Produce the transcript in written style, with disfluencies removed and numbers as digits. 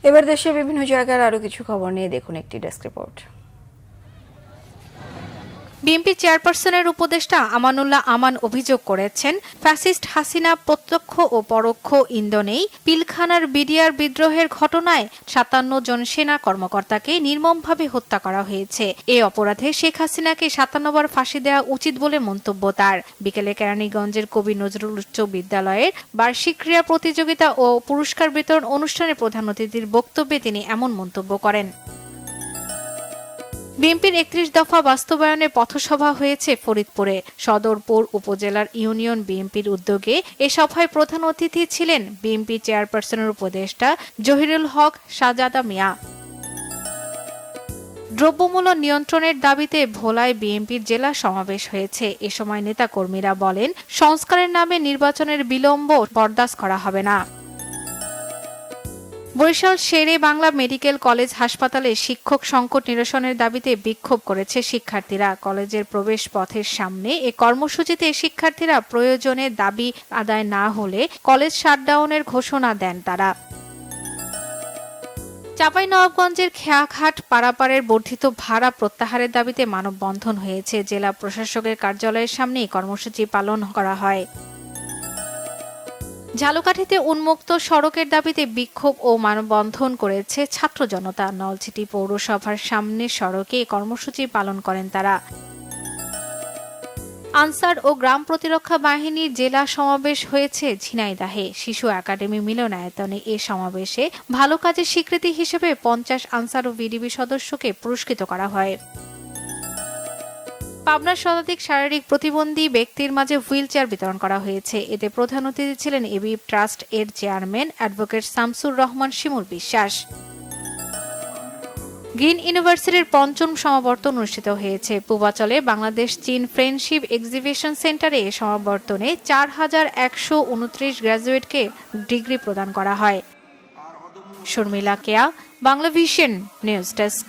এবার দেশের বিভিন্ন জায়গার আরো কিছু খবর নিয়ে দেখুন একটি ডেস্ক রিপোর্ট। বিএনপি চেয়ারপারসনের উপদেষ্টা আমানুল্লাহ আমান অভিযোগ করেছেন, ফ্যাসিস্ট হাসিনা প্রত্যক্ষ ও পরোক্ষ ইন্ধনেই পিলখানার বিডিআর বিদ্রোহের ঘটনায় ৫৭ জন সেনা কর্মকর্তাকে নির্মমভাবে হত্যা করা হয়েছে। এ অপরাধে শেখ হাসিনাকে ৫৭ বার ফাঁসি দেওয়া উচিত বলে মন্তব্য তার। বিকেলে কেরানীগঞ্জের কবি নজরুল উচ্চ বিদ্যালয়ের বার্ষিক ক্রীড়া প্রতিযোগিতা ও পুরস্কার বিতরণ অনুষ্ঠানে প্রধান অতিথির বক্তব্যে তিনি এমন মন্তব্য করেন। বিএনপির ৩১ দফা বাস্তবায়নে পথসভা হয়েছে ফরিদপুরে। সদরপুর উপজেলার ইউনিয়ন বিএনপির উদ্যোগে এ সভায় প্রধান অতিথি ছিলেন বিএনপি চেয়ারপারসনের উপদেষ্টা জহিরুল হক শাহজাদা মিয়া। দ্রব্যমূল্য নিয়ন্ত্রণের দাবিতে ভোলায় বিএনপির জেলা সমাবেশ হয়েছে। এ সময় নেতাকর্মীরা বলেন, সংস্কারের নামে নির্বাচনের বিলম্ব বরদাস্ত করা হবে না। বরিশাল শেরে বাংলা মেডিকেল কলেজ হাসপাতালে শিক্ষক সংকট নিরসনের দাবিতে বিক্ষোভ করেছে শিক্ষার্থীরা। কলেজের প্রবেশ পথের সামনে এ কর্মসূচিতে শিক্ষার্থীরা প্রয়োজনে দাবি আদায় না হলে কলেজ শাটডাউনের ঘোষণা দেন তারা। চাঁপাইনবাবগঞ্জের খেয়াঘাট পারাপারের বর্ধিত ভাড়া প্রত্যাহারের দাবিতে মানববন্ধন হয়েছে। জেলা প্রশাসকের কার্যালয়ের সামনে কর্মসূচি পালন করা হয়। ঝালকাঠিতে উন্মুক্ত সড়কের দাবিতে বিক্ষোভ ও মানববন্ধন করেছে ছাত্র জনতা। নলছিটি পৌরসভার সামনে সড়কে কর্মসূচি পালন করেন তারা। আনসার ও গ্রাম প্রতিরক্ষা বাহিনীর জেলা সমাবেশ হয়েছে ঝিনাইদহে। শিশু একাডেমি মিলনায়তনে এ সমাবেশে ভালো কাজের স্বীকৃতি হিসেবে ৫০ আনসার ও ভিডিবি সদস্যকে পুরস্কৃত করা হয়। পাবনার শতাধিক শারীরিক প্রতিবন্ধী ব্যক্তির মাঝে হুইল চেয়ার বিতরণ করা হয়েছে। এতে প্রধান অতিথি ছিলেন এবি ট্রাস্ট এর chairman advocate Shamsur Rahman Shimul Biswas. Green ইউনিভার্সিটির ৫ম সমাবর্তন অনুষ্ঠিত হয়েছে। পূর্বাচলে বাংলাদেশ চীন ফ্রেন্ডশিপ এক্সিবিশন সেন্টারে সমাবর্তনে ৪,১২৯ গ্র্যাজুয়েটকে ডিগ্রি প্রদান করা হয়। শর্মিলা কেয়া, বাংলা ভিশন নিউজ ডেস্ক।